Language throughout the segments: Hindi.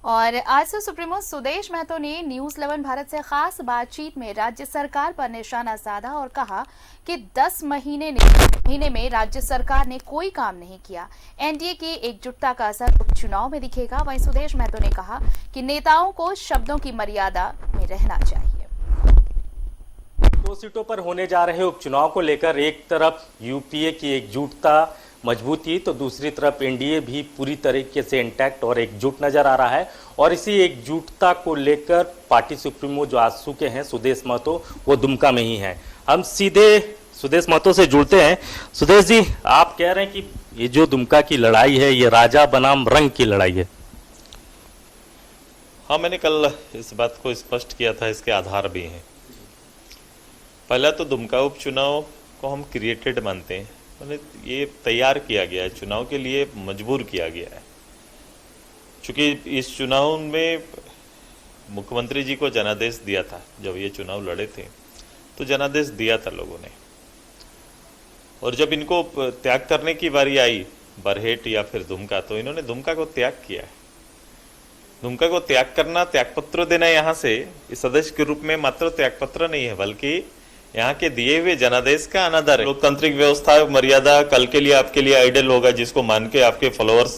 और आज से सुप्रीमो सुदेश महतो ने न्यूज 11 भारत से खास बातचीत में राज्य सरकार पर निशाना साधा और कहा कि 10 महीने में राज्य सरकार ने कोई काम नहीं किया। एनडीए की एकजुटता का असर उपचुनाव में दिखेगा। वहीं सुदेश महतो ने कहा कि नेताओं को शब्दों की मर्यादा में रहना चाहिए। 2 सीटों पर होने जा रहे उपचुनाव को लेकर एक तरफ यूपीए की एकजुटता मजबूती तो दूसरी तरफ एनडीए भी पूरी तरीके से इंटैक्ट और एकजुट नजर आ रहा है। और इसी एकजुटता को लेकर पार्टी सुप्रीमो जो आज चुके हैं सुदेश महतो, वो दुमका में ही हैं। हम सीधे सुदेश महतो से जुड़ते हैं। सुदेश जी, आप कह रहे हैं कि ये जो दुमका की लड़ाई है ये राजा बनाम रंग की लड़ाई है। हाँ, मैंने कल इस बात को स्पष्ट किया था, इसके आधार भी हैं। पहला तो दुमका उपचुनाव को हम क्रिएटेड मानते हैं, ये तैयार किया गया है, चुनाव के लिए मजबूर किया गया है। चूंकि इस चुनाव में मुख्यमंत्री जी को जनादेश दिया था, जब ये चुनाव लड़े थे तो जनादेश दिया था लोगों ने, और जब इनको त्याग करने की बारी आई बरहेट या फिर दुमका, तो इन्होंने दुमका को त्याग किया है। दुमका को त्याग करना, त्यागपत्र देना यहाँ से इस सदस्य के रूप में मात्र त्यागपत्र नहीं है, बल्कि यहाँ के दिए हुए जनादेश का अनादर है। लोकतांत्रिक व्यवस्था मर्यादा कल के लिए आपके लिए आइडल होगा, जिसको मान के आपके फॉलोअर्स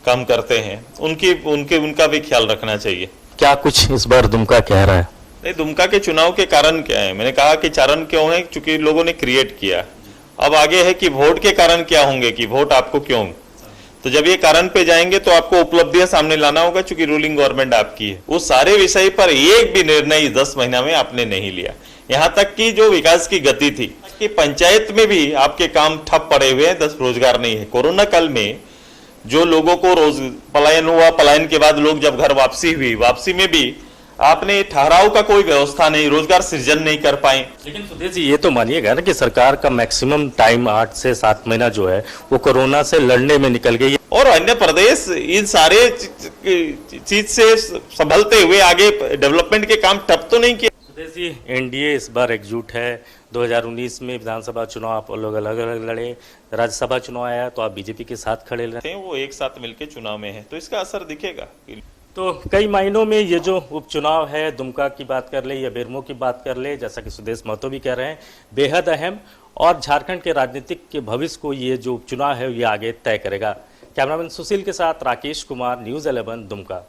काम करते हैं, उनका भी ख्याल रखना चाहिए। क्या कुछ इस बार दुमका कह रहा है? नहीं, दुमका के चुनाव के कारण क्या है, मैंने कहा कि कारण क्यों है, चूंकि लोगों ने क्रिएट किया। अब आगे है कि वोट के कारण क्या होंगे, कि वोट आपको क्यों। तो जब ये कारण पे जाएंगे तो आपको उपलब्धियां सामने लाना होगा, चूंकि रूलिंग गवर्नमेंट आपकी है। उस सारे विषय पर एक भी निर्णय 10 महीना में आपने नहीं लिया। यहाँ तक कि जो विकास की गति थी कि पंचायत में भी आपके काम ठप पड़े हुए हैं, 10 रोजगार नहीं है। कोरोना काल में जो लोगों को रोज पलायन हुआ, पलायन के बाद लोग जब घर वापसी हुई, वापसी में भी आपने ठहराव का कोई व्यवस्था नहीं, रोजगार सृजन नहीं कर पाए। लेकिन सुदेश जी, ये तो मानिएगा ना कि सरकार का मैक्सिमम टाइम 8 से 7 महीना जो है वो कोरोना से लड़ने में निकल गई, और अन्य प्रदेश इन सारे चीज से संभलते हुए आगे डेवलपमेंट के काम ठप तो नहीं किए। सुदेश जी, एनडीए इस बार एकजुट है। 2019 में विधानसभा चुनाव आप लोग अलग अलग लड़े, राज्यसभा चुनाव आया तो आप बीजेपी के साथ खड़े रहे, वो एक साथ मिलकर चुनाव में है, तो इसका असर दिखेगा। तो कई मायनों में ये जो उपचुनाव है, दुमका की बात कर ले या बेरमो की बात कर ले, जैसा कि सुदेश महतो भी कह रहे हैं, बेहद अहम और झारखंड के राजनीतिक के भविष्य को ये जो उपचुनाव है ये आगे तय करेगा। कैमरामैन सुशील के साथ राकेश कुमार, न्यूज़ 11 दुमका।